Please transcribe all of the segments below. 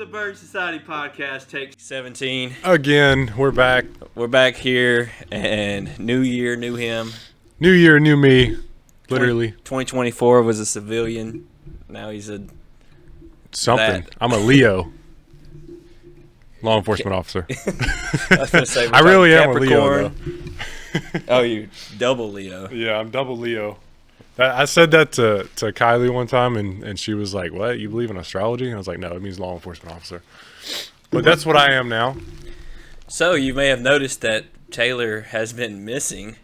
the Bird Society podcast, take 17. Again, we're back. We're back here, and new year, new him. New year, new me. Literally. 2024 was a civilian. Now he's a... something. I'm a Leo. Law enforcement officer. I was going to say, I really am a Leo, though. Oh, you double Leo. Yeah, I'm double Leo. I said that to Kylie one time, and she was like, what? You believe in astrology? And I was like, no, it means law enforcement officer. But that's what I am now. So you may have noticed that Tayler has been missing,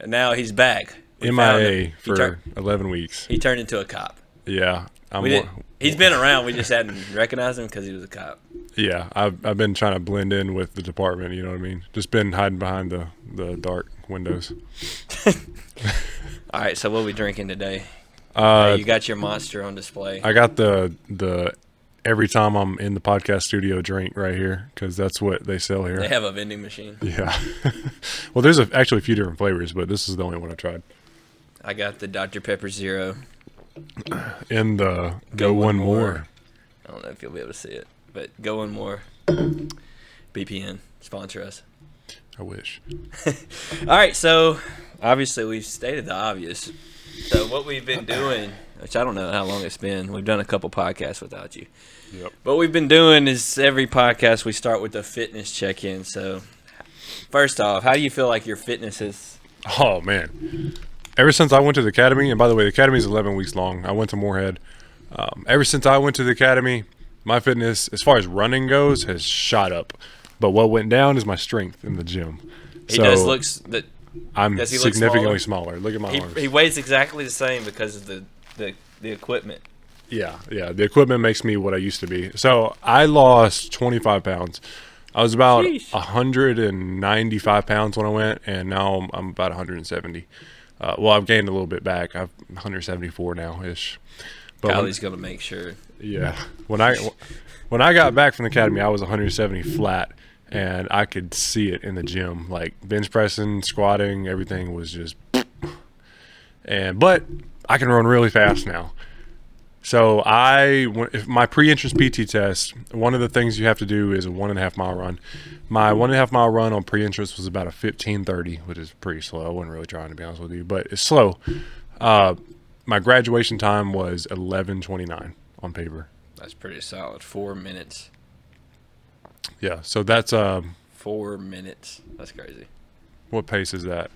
and now he's back. MIA for 11 weeks. He turned into a cop. Yeah. He's been around. We just hadn't recognized him because he was a cop. Yeah, I've been trying to blend in with the department, you know what I mean? Just been hiding behind the dark windows. All right, so what are we drinking today? You got your Monster on display. I got the every time I'm in the podcast studio drink right here because that's what they sell here. They have a vending machine. Yeah. Well, there's actually a few different flavors, but this is the only one I tried. I got the Dr. Pepper Zero. And the Go One More. I don't know if you'll be able to see it, but Go One More. BPN, sponsor us. I wish. All right, so obviously we've stated the obvious. So what we've been doing, which I don't know how long it's been, we've done a couple podcasts without you. Yep. What we've been doing is every podcast we start with a fitness check-in. So first off, how do you feel like your fitness is? Oh, man. Ever since I went to the academy, and by the way, the academy is 11 weeks long. I went to Moorhead. Ever since I went to the academy, my fitness, as far as running goes, has shot up. But what went down is my strength in the gym. He does look... I'm significantly smaller. Look at my arms. He weighs exactly the same because of the equipment. Yeah. The equipment makes me what I used to be. So I lost 25 pounds. I was about 195 pounds when I went, and now I'm about 170. Well, I've gained a little bit back. I'm 174 now-ish. Kylie's going to make sure. Yeah. When I got back from the academy, I was 170 flat, and I could see it in the gym. Like bench pressing, squatting, everything was just... But I can run really fast now. So if my pre-entrance PT test, one of the things you have to do is a 1.5 mile run. My 1.5 mile run on pre-entrance was about a 15:30, which is pretty slow. I wasn't really trying, to be honest with you, but it's slow. My graduation time was 11:29 on paper. That's pretty solid. 4 minutes. Yeah, so that's 4 minutes. That's crazy. What pace is that?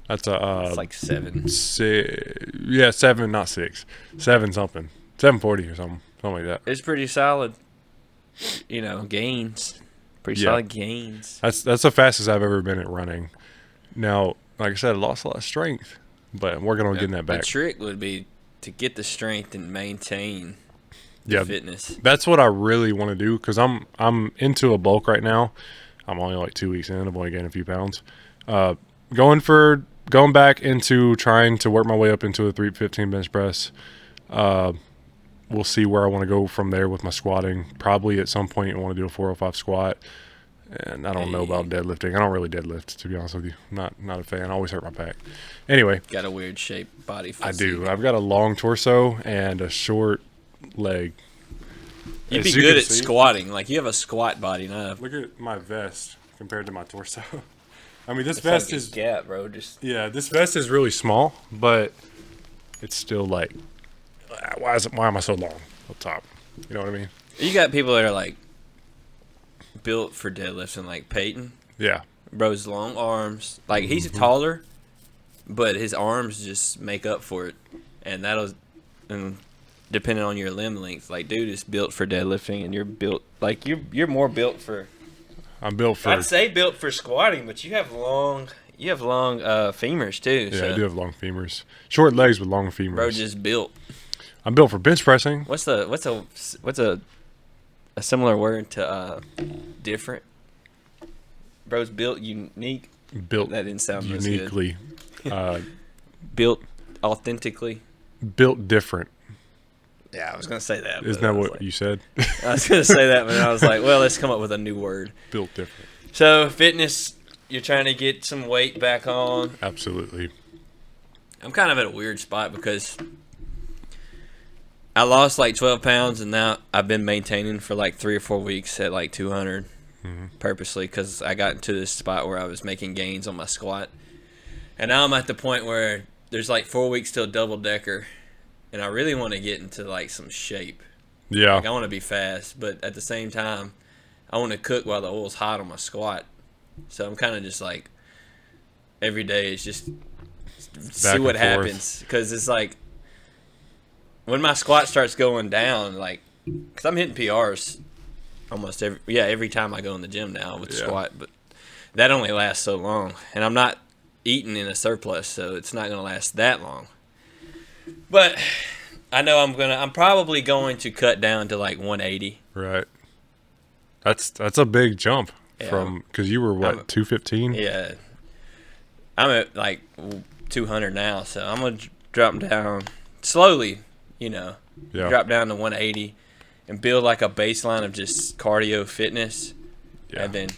That's it's like 7. 7, not 6. 7 something. 7:40 or something like that. It's pretty solid. Gains. Pretty solid gains. That's the fastest I've ever been at running. Now, like I said, I lost a lot of strength, but I'm working on getting that back. The trick would be to get the strength and maintain the fitness. That's what I really want to do because I'm into a bulk right now. I'm only like 2 weeks in. I've only gained a few pounds. Going back into trying to work my way up into a 315 bench press. We'll see where I want to go from there with my squatting. Probably at some point I want to do a 405 squat. And I don't know about deadlifting. I don't really deadlift, to be honest with you. Not a fan. I always hurt my back. Anyway. Got a weird shaped body physique. I do. I've got a long torso and a short leg. You'd be good at squatting. Like, you have a squat body now. Look at my vest compared to my torso. I mean, this vest is... gap, bro. Yeah, this vest is really small, but it's still like... Why am I so long up top? You know what I mean? You got people that are, like, built for deadlifting, like Peyton. Yeah. Bro's long arms. Like, he's taller, but his arms just make up for it. And and depending on your limb length, like, dude is built for deadlifting, and you're built, like, you're more built for... I'm built for... I'd say built for squatting, but you have long femurs, too. Yeah, so. I do have long femurs. Short legs with long femurs. Bro just built. I'm built for bench pressing. What's a similar word to different? Bro's built unique. Built that didn't sound uniquely. Built authentically. Built different. Yeah, I was gonna say that. Isn't that what you said? I was gonna say that, but I was like, well, let's come up with a new word. Built different. So fitness, you're trying to get some weight back on. Absolutely. I'm kind of at a weird spot because I lost like 12 pounds, and now I've been maintaining for like 3 or 4 weeks at like 200 purposely because I got into this spot where I was making gains on my squat. And now I'm at the point where there's like 4 weeks till double decker, and I really want to get into like some shape. Yeah. Like I want to be fast, but at the same time, I want to cook while the oil's hot on my squat. So I'm kind of just like, every day is just see what happens. Because it's like, when my squat starts going down, like, because I'm hitting PRs almost every time I go in the gym now with the squat, but that only lasts so long. And I'm not eating in a surplus, so it's not going to last that long. But I know I'm probably going to cut down to like 180. Right. That's a big jump from, because you were what, 215? Yeah. I'm at like 200 now, so I'm going to drop down slowly. Drop down to 180 and build like a baseline of just cardio fitness, and then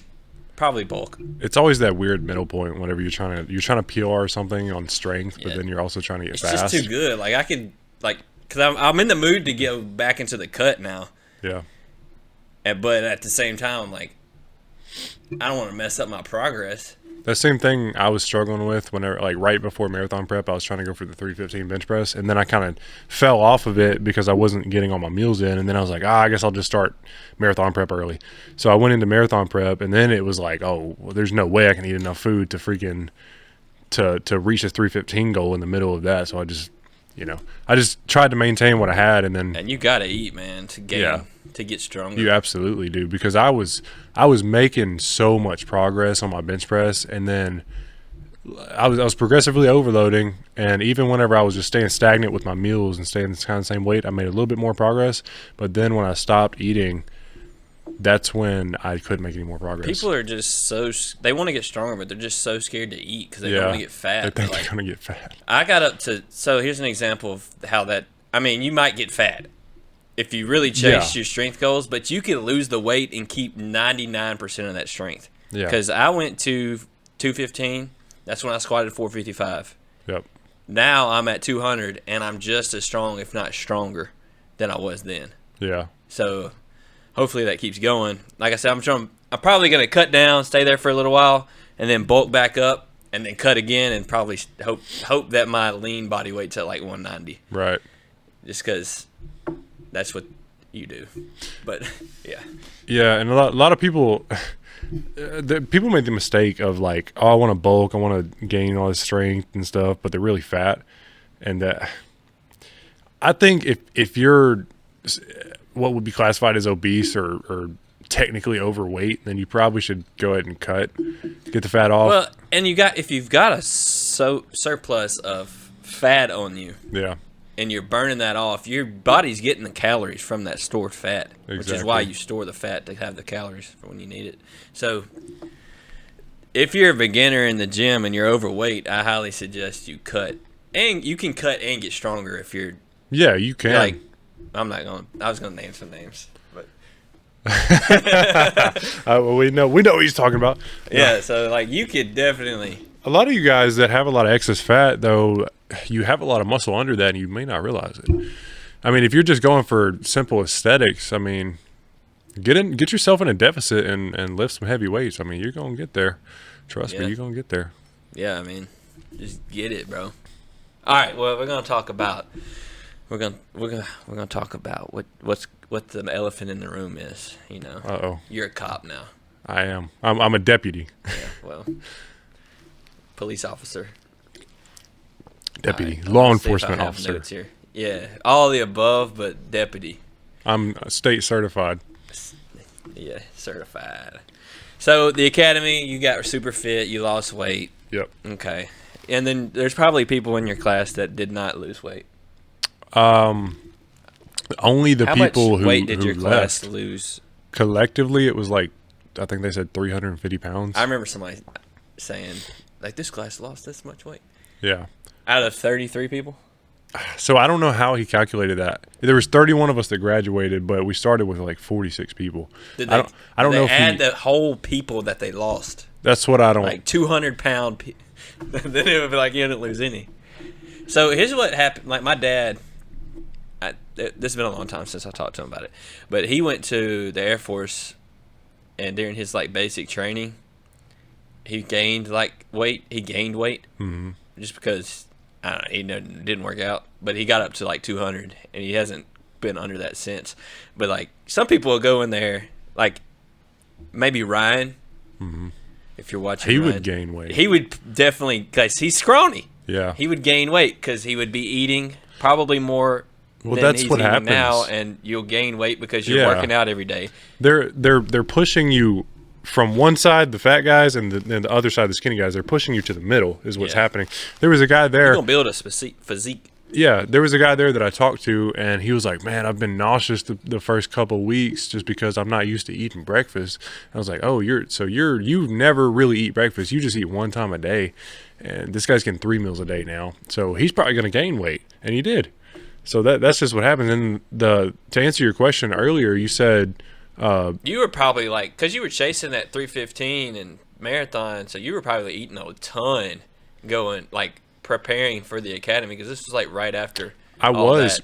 probably bulk. It's always that weird middle point whenever you're trying to PR something on strength, but then you're also trying to get fast. It's just too good. Like I could because I'm in the mood to go back into the cut now. Yeah. But at the same time, I'm like, I don't want to mess up my progress. That same thing I was struggling with whenever, like right before marathon prep, I was trying to go for the 315 bench press, and then I kind of fell off of it because I wasn't getting all my meals in, and then I was like, I guess I'll just start marathon prep early. So I went into marathon prep, and then it was like, well, there's no way I can eat enough food to freaking to reach a 315 goal in the middle of that. So I just tried to maintain what I had, and then you gotta eat, man, to get stronger. You absolutely do, because I was making so much progress on my bench press, and then I was progressively overloading, and even whenever I was just staying stagnant with my meals and staying kind of the same weight, I made a little bit more progress. But then when I stopped eating, that's when I couldn't make any more progress. People are just they want to get stronger, but they're just so scared to eat because they don't want to get fat. They think they're going to get fat. I got up to, so here's an example of how that, I mean, you might get fat if you really chase your strength goals, but you can lose the weight and keep 99% of that strength. Yeah. Because I went to 215. That's when I squatted 455. Yep. Now I'm at 200, and I'm just as strong, if not stronger, than I was then. Yeah. So hopefully that keeps going. Like I said, I'm probably going to cut down, stay there for a little while, and then bulk back up, and then cut again, and probably hope that my lean body weight's at like 190. Right. Just because that's what you do. But yeah. Yeah, and a lot of people. People make the mistake of like, I want to bulk, I want to gain all this strength and stuff, but they're really fat. And I think if you're what would be classified as obese or technically overweight, then you probably should go ahead and cut, get the fat off. Well, and if you've got a surplus of fat on you, and you're burning that off, your body's getting the calories from that stored fat, which is why you store the fat to have the calories for when you need it. So if you're a beginner in the gym and you're overweight, I highly suggest you cut. And you can cut and get stronger if you're... Yeah, you can. Like, I was going to name some names. But we know what he's talking about. Yeah, so like you could definitely... A lot of you guys that have a lot of excess fat, though, you have a lot of muscle under that, and you may not realize it. I mean, if you're just going for simple aesthetics, I mean, get yourself in a deficit and lift some heavy weights. I mean, you're gonna get there. Trust me, you're gonna get there. Yeah, I mean, just get it, bro. All right, well, we're gonna talk about what the elephant in the room is. You know. Uh-oh. You're a cop now. I am. I'm a deputy. Yeah. Well. Police officer. Deputy. Law enforcement officer. Here. Yeah. All the above, but deputy. I'm state certified. Yeah, certified. So the academy, you got super fit, you lost weight. Yep. Okay. And then there's probably people in your class that did not lose weight. Only the people who How much weight did your class left. lose? Collectively, it was like, I think they said 350 pounds. I remember somebody saying, like, this class lost this much weight. Yeah. Out of 33 people? So I don't know how he calculated that. There was 31 of us that graduated, but we started with like 46 people. I don't know if add the whole people that they lost. That's what I don't. Like 200-pound people. Then it would be like you didn't lose any. So here's what happened. Like my dad, this has been a long time since I talked to him about it, but he went to the Air Force, and during his like basic training, he gained weight. He gained weight just because I don't know, he didn't work out, but he got up to like 200, and he hasn't been under that since. But like some people will go in there, like maybe Ryan, if you're watching, he Ryan, would gain weight. He would definitely, because he's scrawny. Yeah, he would gain weight because he would be eating probably more. Well, that's what happens now, and you'll gain weight because you're working out every day. They're pushing you from one side, the fat guys, and the other side, the skinny guys. They're pushing you to the middle, is what's happening. There was a guy there. You're gonna build a physique. Yeah, there was a guy there that I talked to, and he was like, "Man, I've been nauseous the first couple of weeks just because I'm not used to eating breakfast." I was like, "Oh, you never really eat breakfast. You just eat one time a day." And this guy's getting 3 meals a day now, so he's probably gonna gain weight, and he did. So that's just what happens. And to answer your question earlier, you said you were probably like, because you were chasing that 315 and marathon, so you were probably eating a ton, going like preparing for the academy, because this was like right after.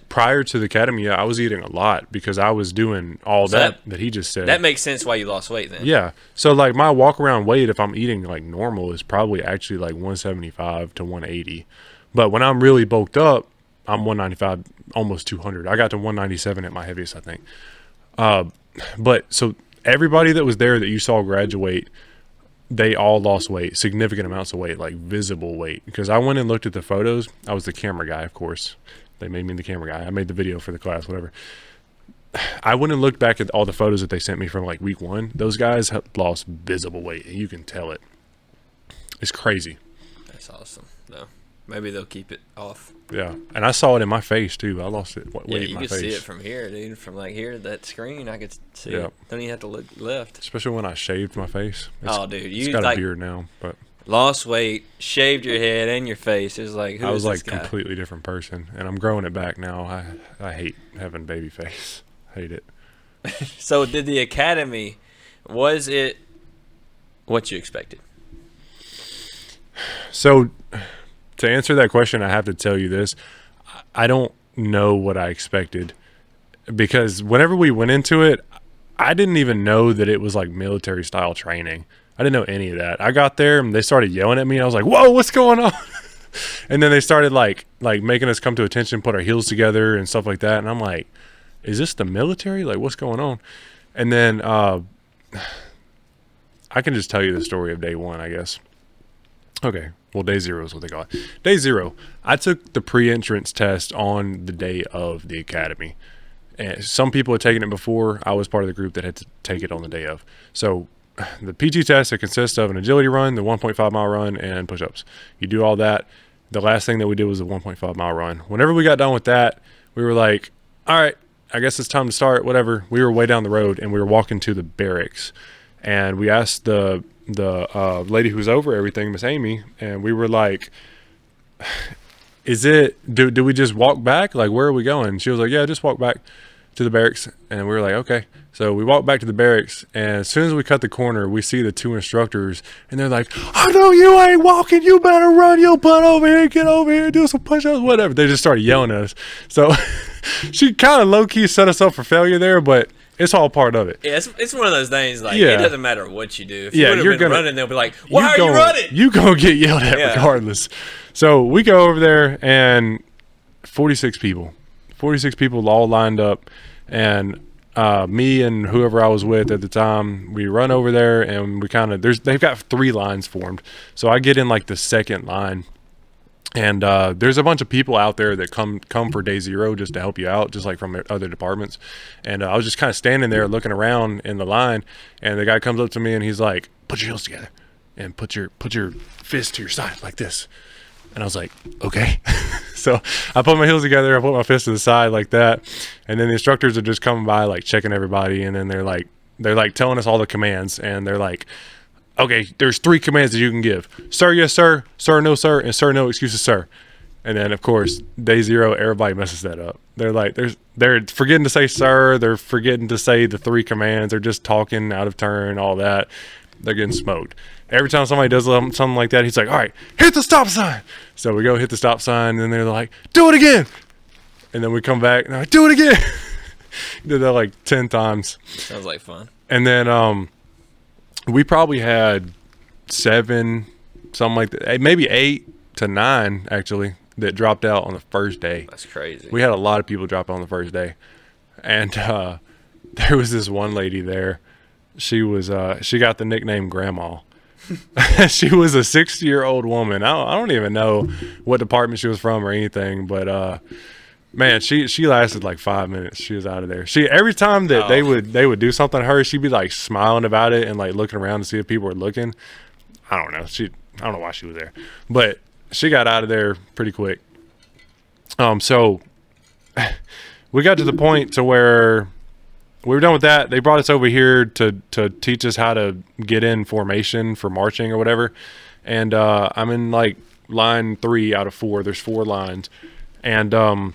Prior to the academy. Yeah, I was eating a lot because I was doing all that he just said. That makes sense why you lost weight then. Yeah. So like my walk around weight, if I'm eating like normal, is probably actually like 175 to 180. But when I'm really bulked up, I'm 195, almost 200. I got to 197 at my heaviest, I think. But so everybody that was there that you saw graduate, they all lost weight, significant amounts of weight, like visible weight. Because I went and looked at the photos. I was the camera guy, of course. They made me the camera guy. I made the video for the class, whatever. I went and looked back at all the photos that they sent me from like week 1. Those guys have lost visible weight, and you can tell it. It's crazy. That's awesome, though. Maybe they'll keep it off. Yeah, and I saw it in my face too. I lost it. Weight in my face. You could see it from here, dude. From like here, that screen, I could see it. Don't even have to look left. Especially when I shaved my face. Dude, it's got a beard now, but lost weight, shaved your head and your face. It was like, who I was is like this guy? completely different person, and I'm growing it back now. I hate having baby face. Hate it. So, did the academy? Was it what you expected? So, to answer that question, I have to tell you this. I don't know what I expected, because whenever we went into it, I didn't even know that it was like military style training. I didn't know any of that. I got there and they started yelling at me, and I was like, "Whoa, what's going on?" And then they started like making us come to attention, put our heels together and stuff like that. And I'm like, "Is this the military? Like, what's going on?" And then I can just tell you the story of day 1, I guess. Okay. Well, day 0 is what they call it. Day 0, I took the pre-entrance test on the day of the academy. And some people had taken it before. I was part of the group that had to take it on the day of. So the PT test, it consists of an agility run, the 1.5 mile run, and push-ups. You do all that. The last thing that we did was the 1.5 mile run. Whenever we got done with that, we were like, all right, I guess it's time to start, whatever. We were way down the road, and we were walking to the barracks. And we asked the lady who's over everything, Miss Amy, and we were like, do we just walk back? Like, where are we going? She was like, yeah, just walk back to the barracks. And we were like, okay. So we walked back to the barracks, and as soon as we cut the corner, we see the 2 instructors, and they're like, I know you ain't walking, you better run your butt over here, get over here, do some push-ups, whatever. They just started yelling at us. So she kind of low-key set us up for failure there, but it's all part of it. Yeah, it's one of those things, like, it doesn't matter what you do. If you would have been running, they'll be like, why are you running? You're going to get yelled at regardless. So we go over there, and 46 people all lined up, and me and whoever I was with at the time, we run over there, and we kind of, they've got 3 lines formed. So I get in like the second line, and there's a bunch of people out there that come for day 0 just to help you out, just like from other departments. And I was just kind of standing there looking around in the line, and the guy comes up to me and he's like, put your heels together and put your fist to your side like this. And I was like, okay. So I put my heels together, I put my fist to the side like that, and then the instructors are just coming by, like checking everybody, and then they're like telling us all the commands, and they're like, okay, there's 3 commands that you can give: sir, yes sir, sir, no sir, and sir, no excuses, sir. And then of course day 0, everybody messes that up. They're like, they're forgetting to say sir, they're forgetting to say the 3 commands, they're just talking out of turn, all that. They're getting smoked. Every time somebody does something like that, he's like, all right, hit the stop sign. So we go hit the stop sign, and then they're like, do it again. And then we come back and I'm like, do it again. Did that like 10 times. Sounds like fun. And then we probably had 7, something like that, maybe 8 to 9 actually, that dropped out on the first day. That's crazy. We had a lot of people drop out on the first day. And there was this one lady there. She got the nickname Grandma. She was a 60-year-old woman. I don't even know what department she was from or anything, but man, she lasted like 5 minutes. She was out of there. Every time that they would do something to her, she'd be like smiling about it and like looking around to see if people were looking. I don't know. I don't know why she was there, but she got out of there pretty quick. So we got to the point to where we were done with that. They brought us over here to teach us how to get in formation for marching or whatever. And I'm in like line 3 out of 4. There's 4 lines, and they're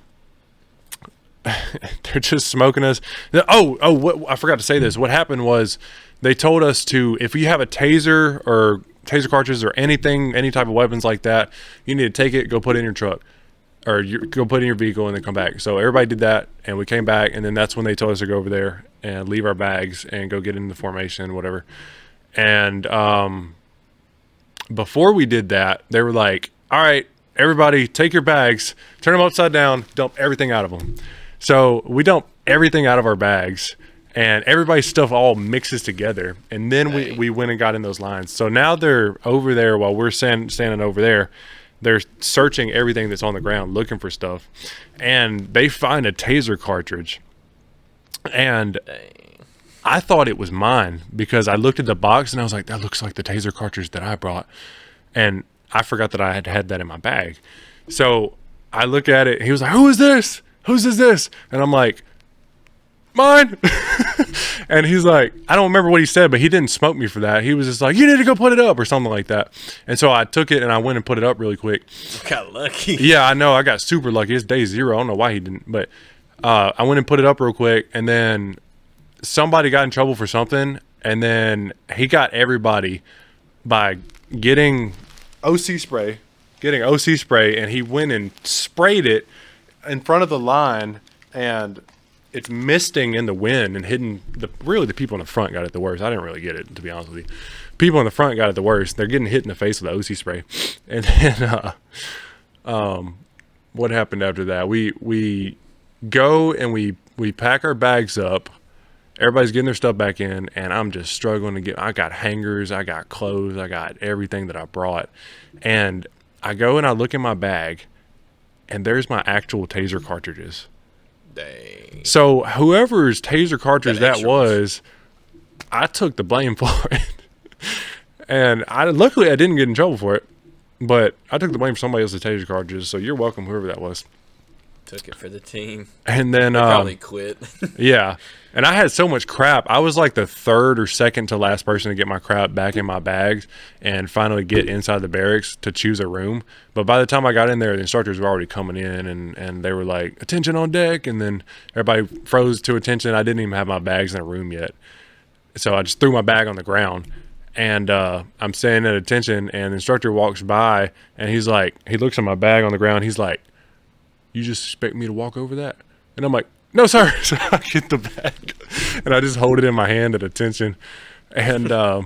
just smoking us. What I forgot to say this. What happened was they told us to, if you have a taser or taser cartridges or anything, any type of weapons like that, you need to take it, go put it in your truck, or go put it in your vehicle and then come back. So everybody did that, and we came back, and then that's when they told us to go over there and leave our bags and go get into formation, whatever. And before we did that, they were like, all right, everybody take your bags, turn them upside down, dump everything out of them. So we dump everything out of our bags, and everybody's stuff all mixes together. And then we went and got in those lines. So now they're over there while we're standing over there. They're searching everything that's on the ground, looking for stuff. And they find a taser cartridge. And I thought it was mine because I looked at the box and I was like, that looks like the taser cartridge that I brought. And I forgot that I had that in my bag. So I look at it. He was like, who is this? Whose is this? And I'm like, mine. And he's like, I don't remember what he said, but he didn't smoke me for that. He was just like, you need to go put it up or something like that. And so I took it and I went and put it up really quick. Got lucky. Yeah, I know. I got super lucky. It's day 0. I don't know why he didn't, but I went and put it up real quick, and then somebody got in trouble for something, and then he got everybody by getting OC spray, and he went and sprayed it in front of the line, and it's misting in the wind and hitting the people in the front got it the worst. I didn't really get it, to be honest with you. People in the front got it the worst. They're getting hit in the face with the OC spray. And then what happened after that? We go and we pack our bags up. Everybody's getting their stuff back in, and I'm just struggling to I got hangers, I got clothes, I got everything that I brought. And I go and I look in my bag, and there's my actual taser cartridges. Dang. So whoever's taser cartridge that was, I took the blame for it. And luckily I didn't get in trouble for it, but I took the blame for somebody else's taser cartridges. So you're welcome, whoever that was. Took it for the team. And then they probably quit. Yeah. And I had so much crap. I was like the 3rd or 2nd to last person to get my crap back in my bags and finally get inside the barracks to choose a room. But by the time I got in there, the instructors were already coming in, and they were like, attention on deck. And then everybody froze to attention. I didn't even have my bags in a room yet. So I just threw my bag on the ground. And I'm standing at attention, and the instructor walks by, and he's like, he looks at my bag on the ground. He's like, you just expect me to walk over that? And I'm like, no, sir. So I get the bag, and I just hold it in my hand at attention. And yeah.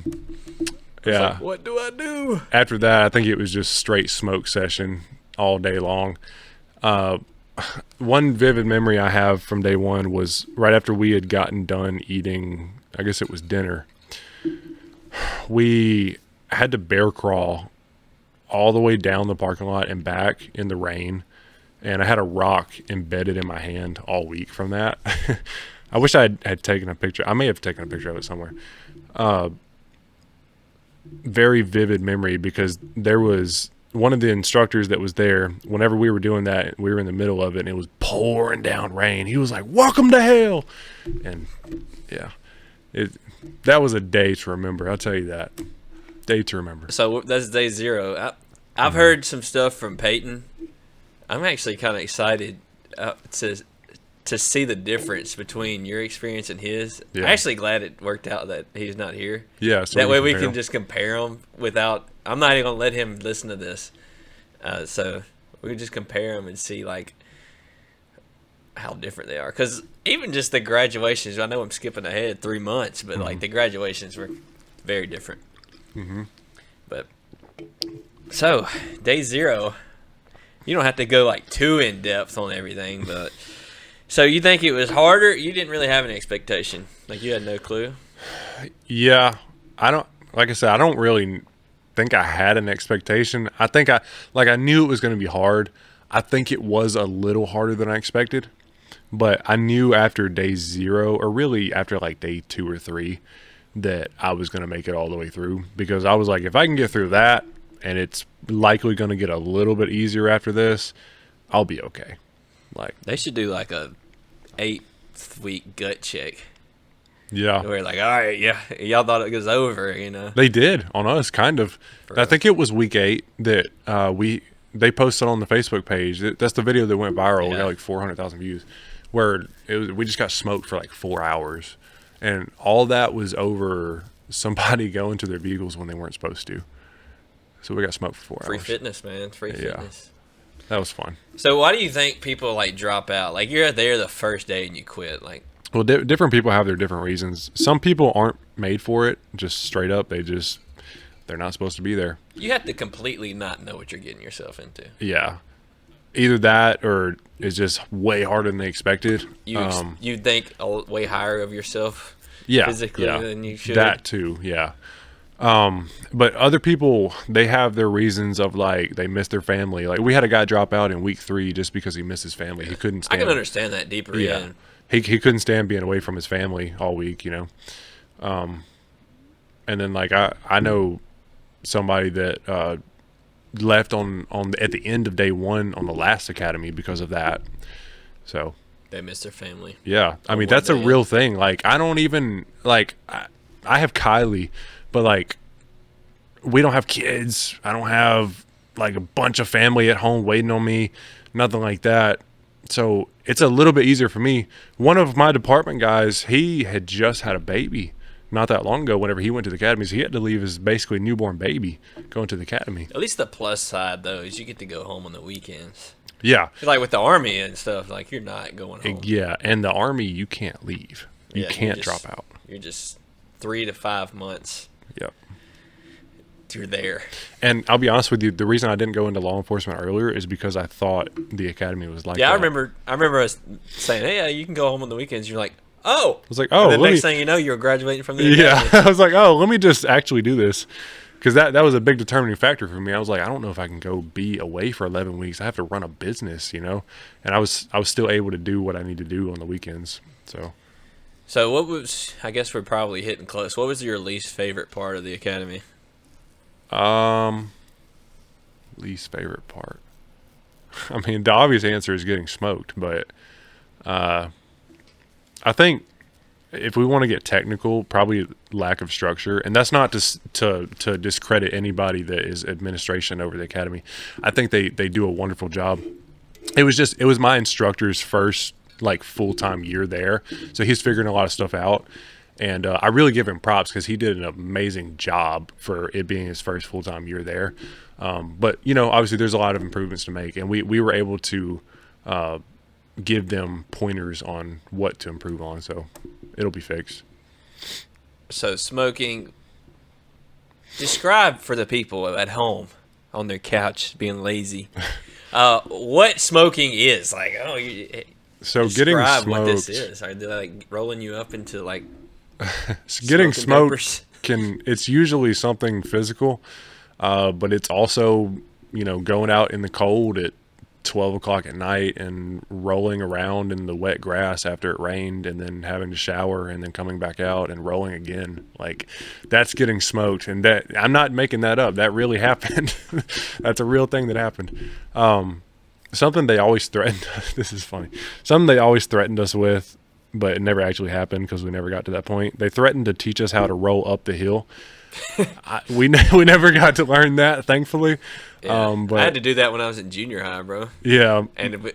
Like, what do I do? After that, I think it was just straight smoke session all day long. One vivid memory I have from day 1 was right after we had gotten done eating, I guess it was dinner. We had to bear crawl all the way down the parking lot and back in the rain. And I had a rock embedded in my hand all week from that. I wish I had taken a picture. I may have taken a picture of it somewhere. Very vivid memory, because there was one of the instructors that was there. Whenever we were doing that, we were in the middle of it, and it was pouring down rain. He was like, welcome to hell. And yeah, that was a day to remember. I'll tell you that. Day to remember. So that's day 0. I've heard some stuff from Peyton. I'm actually kind of excited to see the difference between your experience and his. Yeah. I'm actually glad it worked out that he's not here. Yeah, so that way we can just compare them without. I'm not even gonna let him listen to this, so we can just compare them and see like how different they are. Because even just the graduations, I know I'm skipping ahead 3 months, but like the graduations were very different. Mm-hmm. But so day 0, you don't have to go like too in depth on everything, but so you think it was harder? You didn't really have an expectation, like you had no clue. Yeah, like I said, I don't really think I had an expectation. I think I knew it was going to be hard. I think it was a little harder than I expected, but I knew after day 0, or really after like day 2 or 3, that I was going to make it all the way through, because I was like, if I can get through that, and it's likely going to get a little bit easier after this, I'll be okay. Like, they should do like a 8-week gut check. Yeah. We're like, all right, yeah, y'all thought it was over, you know. They did on us, kind of. I think it was week 8 that they posted on the Facebook page. That's the video that went viral. We got like 400,000 views, where we just got smoked for like 4 hours, and all that was over somebody going to their vehicles when they weren't supposed to. So we got smoked for 4 hours. Free fitness, man. Free fitness. That was fun. So why do you think people like drop out? Like you're there the first day and you quit, like. Well, different people have their different reasons. Some people aren't made for it, just straight up. They're not supposed to be there. You have to completely not know what you're getting yourself into. Yeah. Either that, or it's just way harder than they expected. You think way higher of yourself physically than you should. That too, yeah. But other people, they have their reasons of like, they miss their family. Like we had a guy drop out in week 3 just because he missed his family. He couldn't stand. I can understand that deeper in. He couldn't stand being away from his family all week, you know. And then like I know somebody that left at the end of day 1 on the last academy because of that. So they miss their family. Yeah, I mean that's a real thing. Like I don't even like I have Kylie, but like we don't have kids. I don't have like a bunch of family at home waiting on me, nothing like that. So it's a little bit easier for me. One of my department guys, he had just had a baby not that long ago whenever he went to the academy. So he had to leave his basically newborn baby going to the academy. At least the plus side, though, is you get to go home on the weekends. Yeah. Like with the Army and stuff, like you're not going home. Yeah, and the Army, you can't leave. You can't drop out. You're just 3 to 5 months. Yep. You're there. And I'll be honest with you, the reason I didn't go into law enforcement earlier is because I thought the academy was like that. I remember us saying, hey, you can go home on the weekends. You're like, oh. I was like, oh. And the next thing you know, you're graduating from the academy. Yeah. I was like, oh, let me just actually do this. Because that was a big determining factor for me. I was like, I don't know if I can go be away for 11 weeks. I have to run a business, you know? And I was still able to do what I need to do on the weekends. So what was, I guess we're probably hitting close. What was your least favorite part of the academy? Least favorite part. I mean, the obvious answer is getting smoked, but I think if we want to get technical, probably lack of structure, and that's not to discredit anybody that is administration over the academy. I think they do a wonderful job. It was my instructor's first like full-time year there, so he's figuring a lot of stuff out. And I really give him props because he did an amazing job for it being his first full-time year there. But, you know, obviously there's a lot of improvements to make. And we were able to give them pointers on what to improve on. So it'll be fixed. So smoking, describe for the people at home on their couch being lazy what smoking is. Like, so getting smoked. What this is. Are they like rolling you up into like getting smoked it's usually something physical, but it's also, you know, going out in the cold at 12 o'clock at night and rolling around in the wet grass after it rained and then having to shower and then coming back out and rolling again. Like that's getting smoked. And that, I'm not making that up. That really happened. That's a real thing that happened. Something they always threatened. This is funny. Something they always threatened us with, but it never actually happened because we never got to that point. They threatened to teach us how to roll up the hill. We never got to learn that, thankfully. Yeah. But I had to do that when I was in junior high, bro. Yeah. And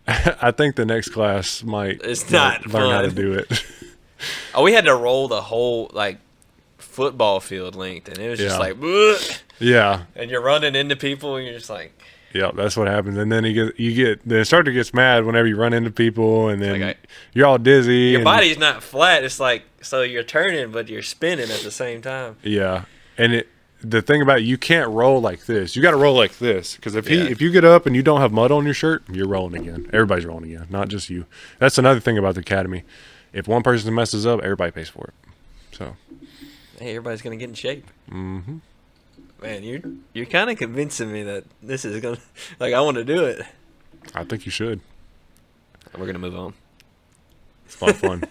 I think the next class might learn how to do it. We had to roll the whole like football field length, and it was just like, bleh. Yeah. And you're running into people, and you're just like, Yeah, that's what happens. And then the instructor gets mad whenever you run into people, and then you're all dizzy. Your body's not flat. It's like, so you're turning, but you're spinning at the same time. Yeah, and the thing about it, you can't roll like this. You got to roll like this, because if you get up and you don't have mud on your shirt, you're rolling again. Everybody's rolling again, not just you. That's another thing about the academy. If one person messes up, everybody pays for it. So, hey, everybody's gonna get in shape. Mm-hmm. Man, you're kind of convincing me that this is gonna, like, I want to do it. I think you should. We're gonna move on. It's a lot of fun.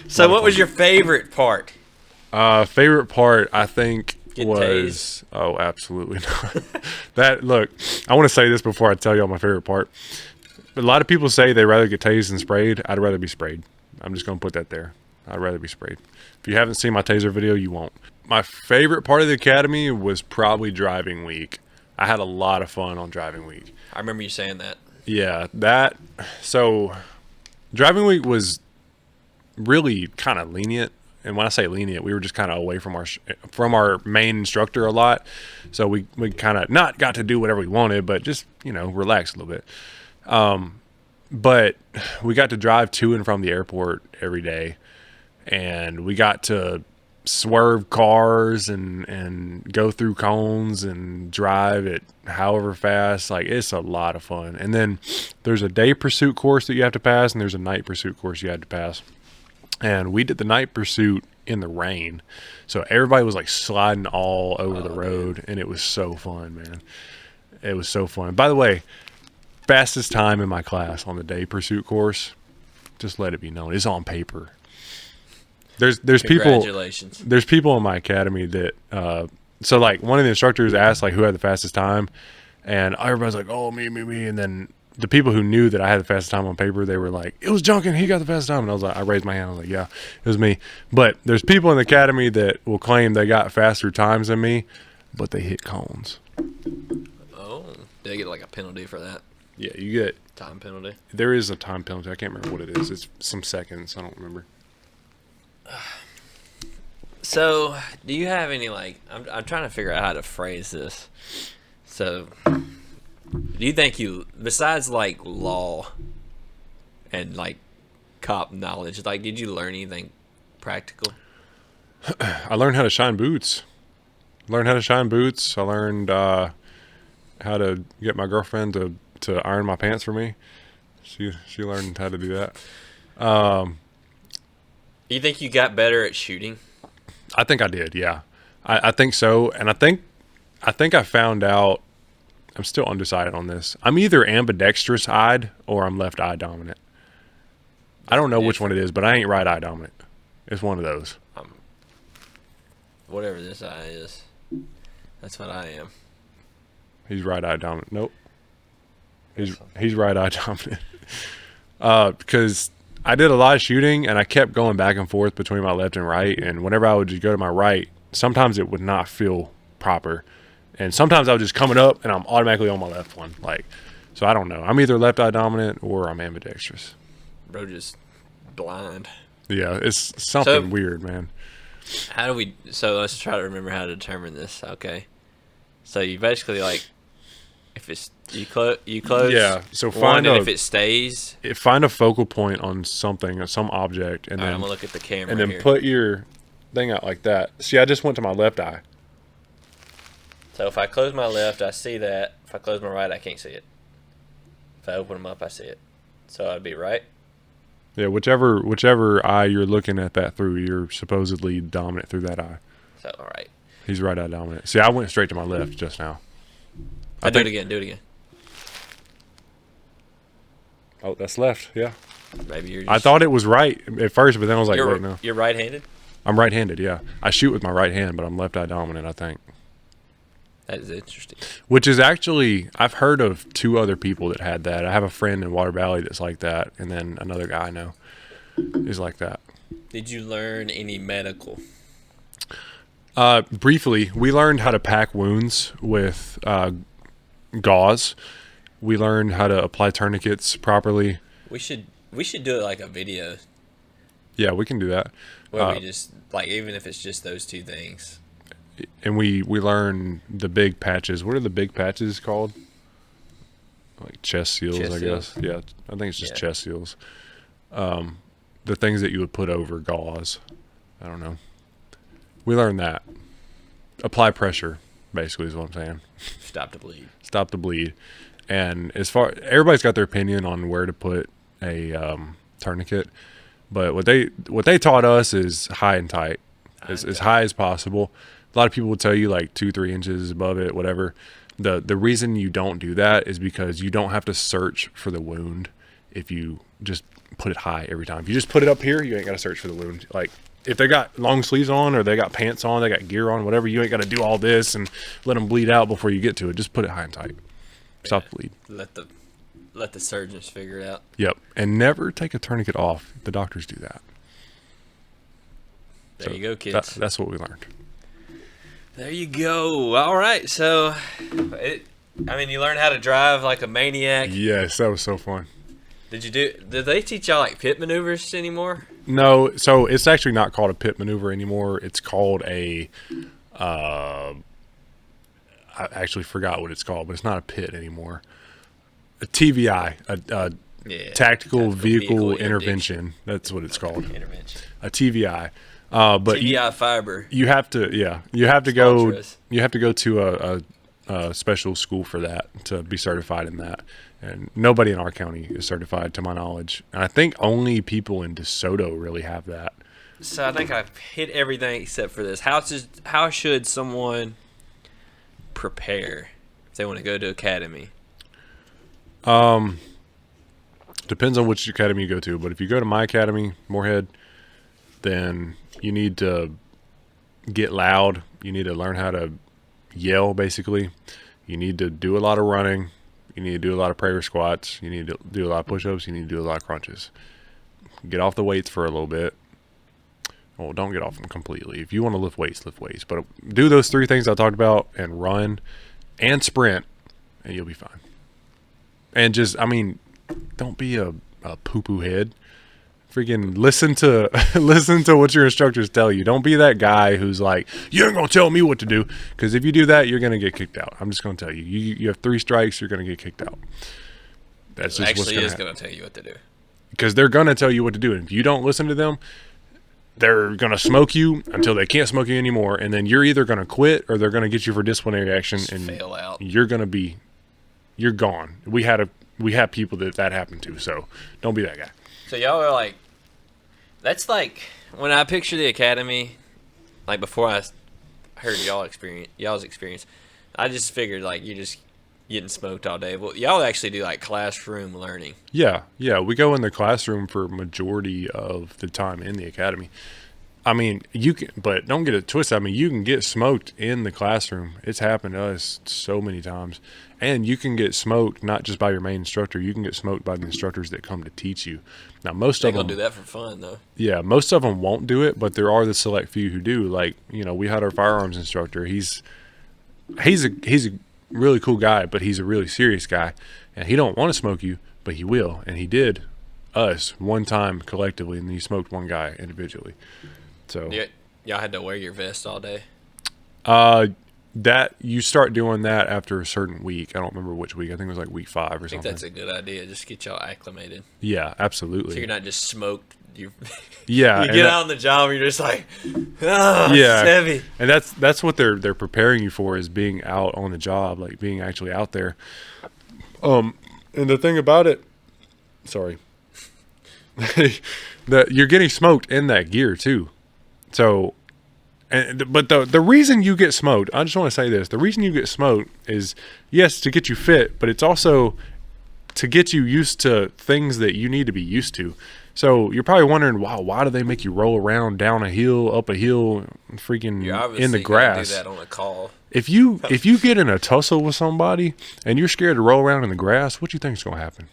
So, what was your favorite part? Favorite part, I think, Getting was tased. Oh, absolutely not. Look, I want to say this before I tell y'all my favorite part. A lot of people say they rather get tased than sprayed. I'd rather be sprayed. I'm just gonna put that there. I'd rather be sprayed. If you haven't seen my taser video, you won't. My favorite part of the academy was probably driving week. I had a lot of fun on driving week. I remember you saying that. Yeah, so driving week was really kind of lenient. And when I say lenient, we were just kind of away from our main instructor a lot. So we kind of not got to do whatever we wanted, but just, relax a little bit. But we got to drive to and from the airport every day. And we got to swerve cars and go through cones and drive it however fast. Like, it's a lot of fun. And then there's a day pursuit course that you have to pass, and there's a night pursuit course you had to pass. And we did the night pursuit in the rain, so everybody was like sliding all over the road, and it was so fun, man. It was so fun. By the way, fastest time in my class on the day pursuit course, just let it be known, it's on paper. There's people in my academy that so like one of the instructors asked like who had the fastest time, and everybody's like, oh, me, and then the people who knew that I had the fastest time on paper, they were like, it was Junkin, he got the fastest time. And I raised my hand, I was like, yeah, it was me. But there's people in the academy that will claim they got faster times than me, but they hit cones. Oh, they get like a penalty for that? Yeah, you get time penalty. There is a time penalty. I can't remember what it is. It's some seconds. I don't remember. So, do you have any, like, I'm trying to figure out how to phrase this. So, do you think besides, like, law and, like, cop knowledge, like, did you learn anything practical? I learned how to shine boots. I learned how to get my girlfriend to iron my pants for me. She learned how to do that. You think you got better at shooting? I think I did, yeah. I think so, and I think I found out. I'm still undecided on this. I'm either ambidextrous-eyed or I'm left-eye dominant. I don't know which one it is, but I ain't right-eye dominant. It's one of those. Whatever this eye is, that's what I am. He's right-eye dominant. Nope. He's right-eye dominant. Because I did a lot of shooting, and I kept going back and forth between my left and right, and whenever I would just go to my right, sometimes it would not feel proper. And sometimes I was just coming up, and I'm automatically on my left one. Like, so I don't know. I'm either left-eye dominant or I'm ambidextrous. Bro, just blind. Yeah, it's something weird, man. So let's try to remember how to determine this, okay? So you basically, like, if it's, you close yeah, so find if it stays. Find a focal point on something, some object, and then I'm going to look at the camera and then here. Put your thing out like that. See, I just went to my left eye. So if I close my left, I see that. If I close my right, I can't see it. If I open them up, I see it. So I'd be right? Yeah, whichever eye you're looking at that through, you're supposedly dominant through that eye. So, all right. He's right eye dominant. See, I went straight to my left just now. Do it again. Oh, that's left, yeah. Maybe you're I thought it was right at first, but then I was like, wait, no. You're right-handed? I'm right-handed, yeah. I shoot with my right hand, but I'm left eye dominant, I think. That is interesting. Which is actually, I've heard of 2 other people that had that. I have a friend in Water Valley that's like that, and then another guy I know is like that. Did you learn any medical? Briefly, we learned how to pack wounds with gauze. We learned how to apply tourniquets properly. We should do it like a video. Yeah, we can do that. Where we just, like, even if it's just those 2 things. And we learn the big patches. What are the big patches called? like chest seals, I guess. seals? Yeah, I think it's just Yeah. chest seals. The things that you would put over gauze. I don't know. We learned that. Apply pressure, basically, is what I'm saying. Stop the bleed. Stop the bleed. And as far, everybody's got their opinion on where to put a tourniquet, but what they taught us is high and tight, as high as possible. A lot of people will tell you like 2-3 inches above it, whatever. The reason you don't do that is because you don't have to search for the wound if you just put it high every time. If you just put it up here, you ain't got to search for the wound. Like if they got long sleeves on or they got pants on, they got gear on, whatever, you ain't got to do all this and let them bleed out before you get to it. Just put it high and tight. Stop the bleed. Let the surgeons figure it out. Yep. And never take a tourniquet off. The doctors do that. There you go, kids. That's what we learned. There you go. All right. So, you learned how to drive like a maniac. Yes, that was so fun. Did they teach y'all like pit maneuvers anymore? No, so it's actually not called a pit maneuver anymore. It's called I actually forgot what it's called, but it's not a pit anymore. A TVI, tactical vehicle intervention. That's what it's called. Intervention. A TVI. But TVI fiber. You have to go. You have to go to a special school for that to be certified in that. And nobody in our county is certified, to my knowledge. And I think only people in DeSoto really have that. So I think I've hit everything except for this. How should someone prepare if they want to go to academy? Depends on which academy you go to. But if you go to my academy, Moorhead, then you need to get loud. You need to learn how to yell, basically. You need to do a lot of running. You need to do a lot of prayer squats. You need to do a lot of push-ups. You need to do a lot of crunches. Get off the weights for a little bit. Well, don't get off them completely. If you want to lift weights, lift weights. But do those 3 things I talked about and run and sprint, and you'll be fine. And just, don't be a poo-poo head. Freaking listen to what your instructors tell you. Don't be that guy who's like, you ain't gonna tell me what to do. Because if you do that, you're gonna get kicked out. I'm just gonna tell you. You have 3 strikes, you're gonna get kicked out. That's just what's gonna happen. Gonna tell you what to do. Because they're gonna tell you what to do. And if you don't listen to them, they're gonna smoke you until they can't smoke you anymore. And then you're either gonna quit or they're gonna get you for disciplinary action and fail out. You're gone. We have people that happened to. So don't be that guy. So y'all are like. That's like when I picture the academy, like before I heard y'all's experience, I just figured like you're just getting smoked all day. Well, y'all actually do like classroom learning. Yeah, we go in the classroom for majority of the time in the academy. You can, but don't get it twisted. You can get smoked in the classroom. It's happened to us so many times. And you can get smoked not just by your main instructor. You can get smoked by the instructors that come to teach you. Now, most of them do that for fun, though. Yeah, most of them won't do it, but there are the select few who do. Like, we had our firearms instructor. He's a really cool guy, but he's a really serious guy, and he don't want to smoke you, but he will. And he did us one time collectively, and then he smoked one guy individually. So y'all had to wear your vest all day. That you start doing that after a certain week. I don't remember which week. I think it was like week 5 or something. I think that's a good idea. Just get y'all acclimated. Yeah, absolutely. So you're not just smoked. You get out on the job and you're just like, it's heavy. And that's what they're preparing you for, is being out on the job, like being actually out there. And the thing about it, sorry, that you're getting smoked in that gear too. So. But the reason you get smoked, I just want to say this, the reason you get smoked is, yes, to get you fit, but it's also to get you used to things that you need to be used to. So you're probably wondering, wow, why do they make you roll around down a hill, up a hill, freaking in the grass? Do that on a call. If you get in a tussle with somebody and you're scared to roll around in the grass, what do you think is going to happen?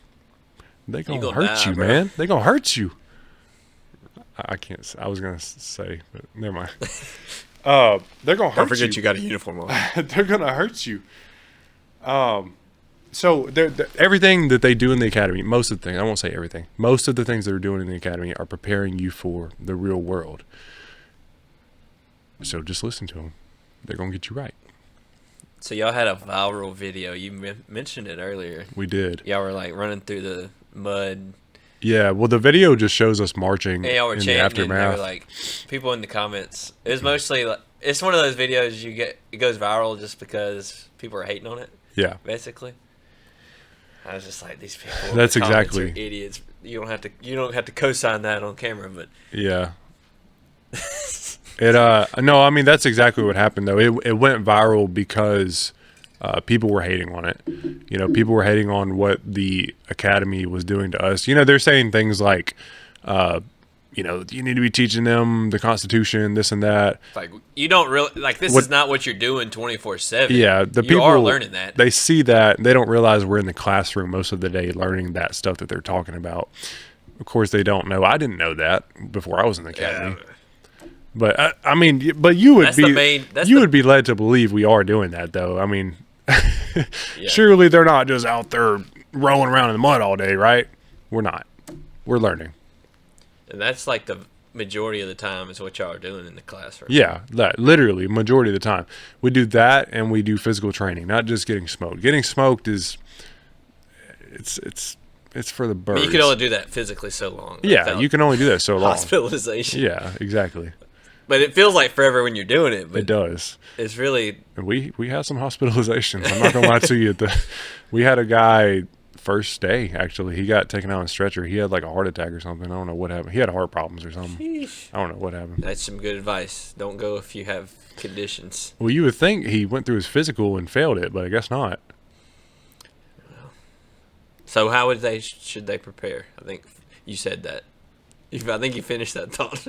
They're going to hurt you, man. They're going to hurt you. I can't. I was gonna say, but never mind. They're gonna hurt you. Don't forget you got a uniform on. They're gonna hurt you. So everything that they do in the academy, most of the things, I won't say everything. Most of the things they're doing in the academy are preparing you for the real world. So just listen to them. They're gonna get you right. So y'all had a viral video. You mentioned it earlier. We did. Y'all were like running through the mud. Yeah, well, the video just shows us marching And y'all were in the chanting, and they aftermath. were like, people in the comments. It was mostly like, it's one of those videos it goes viral just because people are hating on it. Yeah, Basically. I was just like, these people. in That's the comments exactly- are idiots. You don't have to co-sign that on camera, but yeah. No, I mean that's exactly what happened though. It went viral because people were hating on it. You know, people were hating on what the academy was doing to us. You know, they're saying things like, you know, you need to be teaching them the Constitution, this and that. like you don't really like this is not what you're doing 24/7. Yeah, the you people are learning that. They see that, they don't realize we're in the classroom most of the day learning that stuff that they're talking about. Of course, they don't know. I didn't know that before I was in the academy. Yeah. But I mean, but you would would be led to believe we are doing that, though. I mean, Yeah. surely they're not just out there rolling around in the mud all day, right? We're not. We're learning. And that's like the majority of the time is what y'all are doing in the classroom. Yeah, that literally majority of the time we do that, and we do physical training, not just getting smoked. Getting smoked is it's for the birds. I mean, you can only do that physically so long. Yeah, you can only do that so long. Hospitalization. Yeah, exactly. But it feels like forever when you're doing it. But It does. It's really We had some hospitalizations. I'm not gonna lie to you. We had a guy first day actually. He got taken out on a stretcher. He had like a heart attack or something. I don't know what happened. He had heart problems or something. sheesh. I don't know what happened. That's some good advice. Don't go if you have conditions. Well, you would think he went through his physical and failed it, but I guess not. So how should they prepare? I think you said that. I think you finished that thought.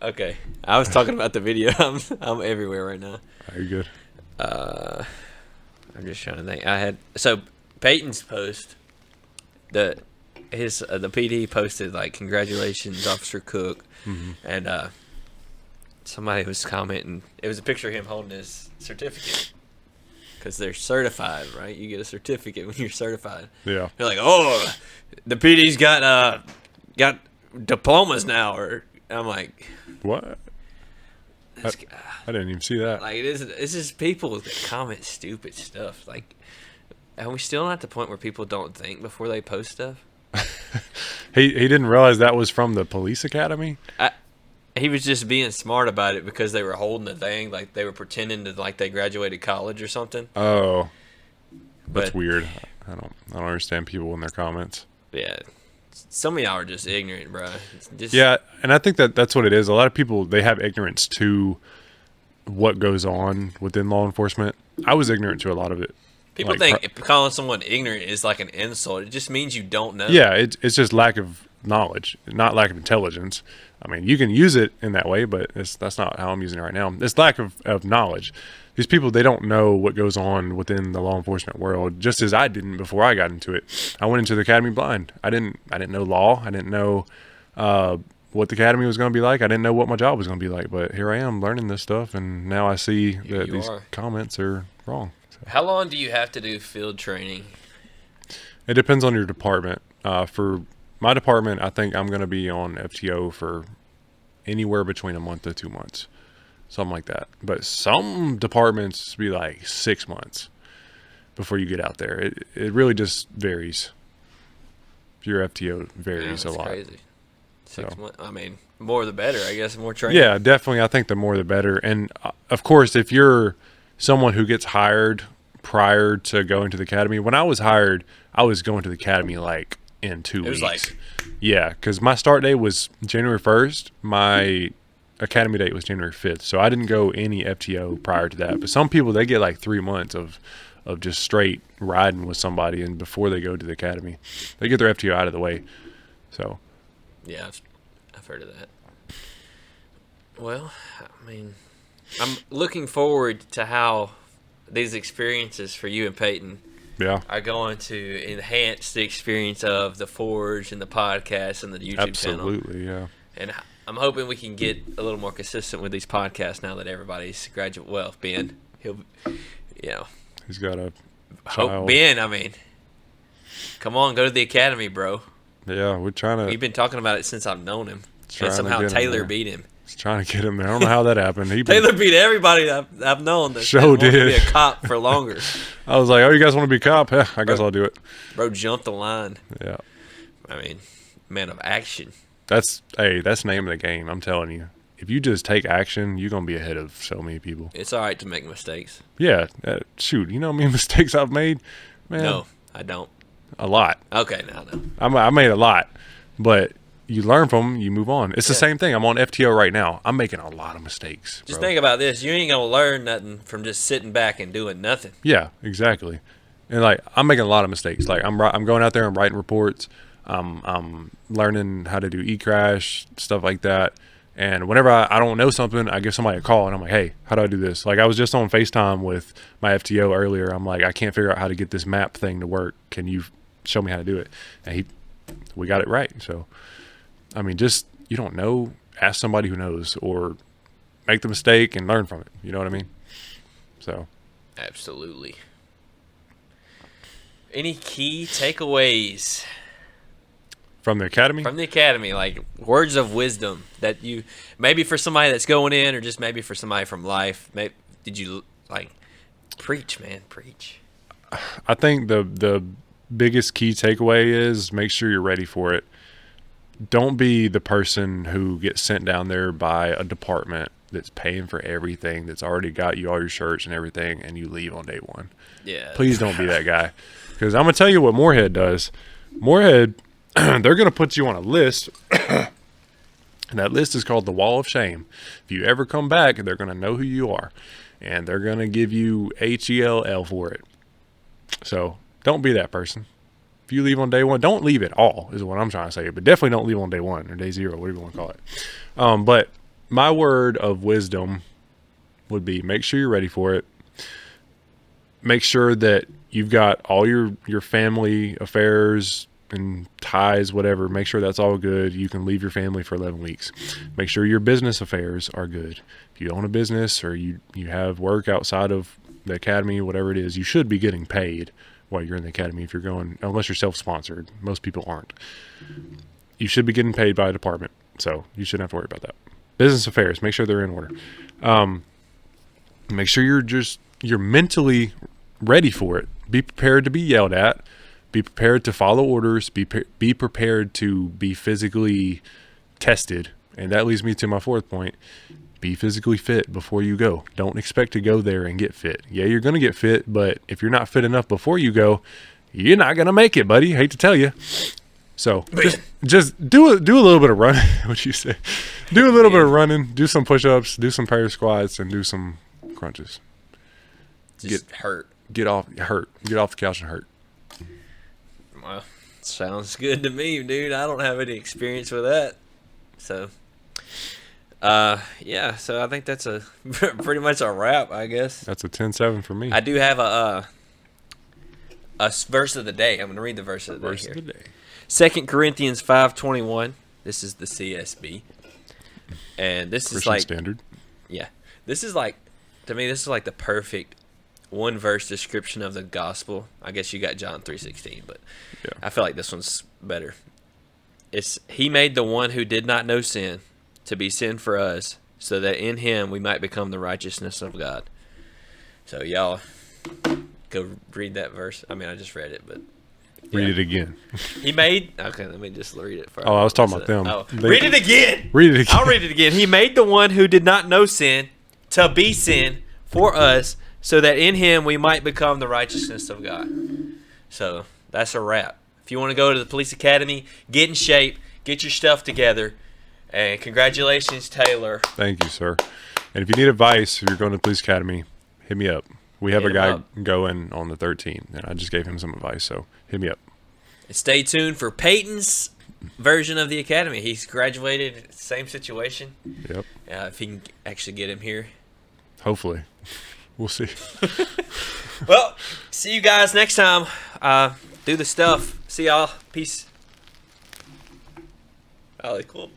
Okay, I was talking about the video. I'm everywhere right now. Are you good? I'm just trying to think. So Peyton's post. The PD posted like congratulations, Officer Cook, and somebody was commenting. It was a picture of him holding his certificate because they're certified, right? You get a certificate when you're certified. Yeah. You're like, oh, the PD's got diplomas now, or I'm like, What? I didn't even see that. like it's just people that comment stupid stuff. Like, are we still not at the point where people don't think before they post stuff? He didn't realize that was from the police academy. He was just being smart about it because they were holding the thing, like they were pretending to like they graduated college or something. Oh, that's But weird. I don't understand people in their comments. yeah, some of y'all are just ignorant, bro. Yeah, and I think that's what it is. A lot of people, they have ignorance to what goes on within law enforcement. I was ignorant to a lot of it. People Like, think calling someone ignorant is like an insult. It just means you don't know. Yeah, it's just lack of knowledge, not lack of intelligence. I mean, you can use it in that way, but that's not how I'm using it right now. It's lack of knowledge. These people, they don't know what goes on within the law enforcement world, just as I didn't before I got into it. I went into the academy blind. I didn't know law. I didn't know what the academy was going to be like. I didn't know what my job was going to be like. But here I am learning this stuff, and now I see that these comments are wrong. So. How long do you have to do field training? It depends on your department. For my department, I think I'm going to be on FTO for anywhere between a month to 2 months. Something like that. But some departments be like 6 months before you get out there. It really just varies. Your FTO varies a lot. Crazy. 6 So. months. I mean, more the better, I guess. More training. Yeah, definitely. I think the more the better. And of course, if you're someone who gets hired prior to going to the academy, when I was hired, I was going to the academy like in 2 weeks. It was like, yeah, because my start date was January 1st. My academy date was January 5th. So I didn't go any FTO prior to that. But some people, they get like 3 months of just straight riding with somebody, and before they go to the academy, they get their FTO out of the way. So yeah, I've heard of that. Well, I mean, I'm looking forward to how these experiences for you and Peyton yeah, are going to enhance the experience of the Forge and the podcast and the YouTube channel. absolutely, yeah. And I'm hoping we can get a little more consistent with these podcasts now that everybody's graduate. Well, Ben, he'll, He's got a hope child. Ben. I mean, come on, go to the academy, bro. Yeah, we're trying to. We've been talking about it since I've known him, Trying and to somehow get him Tayler there. beat him. was trying to get him there. I don't know how that happened. Tayler beat everybody I've known that Sure wanted to did. be a cop for longer. I was like, oh, you guys want to be a cop? Yeah, I guess I'll do it. Bro jumped the line. Yeah. I mean, man of action. That's the name of the game. I'm telling you. If you just take action, you're going to be ahead of so many people. It's all right to make mistakes. Yeah. Shoot, you know how many mistakes I've made? Man, No, I don't. a lot. Okay, no. I made a lot. But you learn from them, you move on. It's the same thing. I'm on FTO right now. I'm making a lot of mistakes. Just bro. think about this. You ain't going to learn nothing from just sitting back and doing nothing. Yeah, exactly. And like I'm making a lot of mistakes. Like I'm going out there, I'm writing reports, I'm learning how to do e-crash, stuff like that. And whenever I don't know something, I give somebody a call and I'm like, hey, how do I do this? Like I was just on FaceTime with my FTO earlier. I'm like, I can't figure out how to get this map thing to work. Can you show me how to do it? And we got it right. So, I mean, just, you don't know, ask somebody who knows or make the mistake and learn from it. You know what I mean? So. Absolutely. Any key takeaways From the academy? from the academy, like words of wisdom that you maybe for somebody that's going in, or just maybe for somebody from life? Maybe, did you like preach, man? Preach. I think the biggest key takeaway is make sure you're ready for it. Don't be the person who gets sent down there by a department that's paying for everything, that's already got you all your shirts and everything, and you leave on day one. Yeah. Please don't be that guy. Because I'm going to tell you what Moorhead does. Moorhead, they're going to put you on a list, and that list is called the Wall of Shame. If you ever come back, they're going to know who you are, and they're going to give you HELL for it. So don't be that person. If you leave on day one, don't leave at all, is what I'm trying to say. But definitely don't leave on day one or day zero, whatever you want to call it. But my word of wisdom would be make sure you're ready for it. Make sure that you've got all your family affairs and ties, whatever. Make sure that's all good. You can leave your family for 11 weeks. Make sure your business affairs are good. If you own a business or you have work outside of the academy, whatever it is, you should be getting paid while you're in the academy if you're going, unless you're self-sponsored. Most people aren't. You should be getting paid by a department, so you shouldn't have to worry about that. Business affairs, make sure they're in order. Make sure you're mentally ready for it. Be prepared to be yelled at. Be prepared to follow orders. Be prepared to be physically tested. And that leads me to my fourth point. Be physically fit before you go. Don't expect to go there and get fit. Yeah, you're going to get fit, but if you're not fit enough before you go, you're not going to make it, buddy. Hate to tell you. So just do a little bit of running. What you say? Do a little bit of running. Do some push-ups. Do some prayer squats, and do some crunches. Just hurt. Get off the couch and hurt. Well, sounds good to me, dude. I don't have any experience with that. So, yeah. So I think that's a pretty much a wrap, I guess. That's a 10-7 for me. I do have a verse of the day. I'm going to read the verse of the day here. Verse of the day. 2 Corinthians 5:21. This is the CSB, and this Christian is like standard. Yeah, this is like, to me, this is like the perfect one verse description of the gospel. I guess you got John 3:16, but Yeah. I feel like this one's better. It's He made the one who did not know sin to be sin for us, so that in Him we might become the righteousness of God. So y'all go read that verse. I mean, I just read it, but Read it again. He made. Okay, let me just read it first. Oh, I was talking about them. Oh, read it again. Read it again. I'll read it again. He made the one who did not know sin to be sin for us, so that in Him we might become the righteousness of God. So that's a wrap. If you want to go to the police academy, get in shape, get your stuff together, and congratulations, Tayler. Thank you, sir. And if you need advice, if you're going to the police academy, hit me up. We have Hit a guy him up. going on the 13th, and I just gave him some advice, so hit me up. And stay tuned for Peyton's version of the academy. He's graduated, same situation. Yep. If he can actually get him here. Hopefully. We'll see. Well, see you guys next time. Do the stuff. See y'all. Peace. Oh, cool.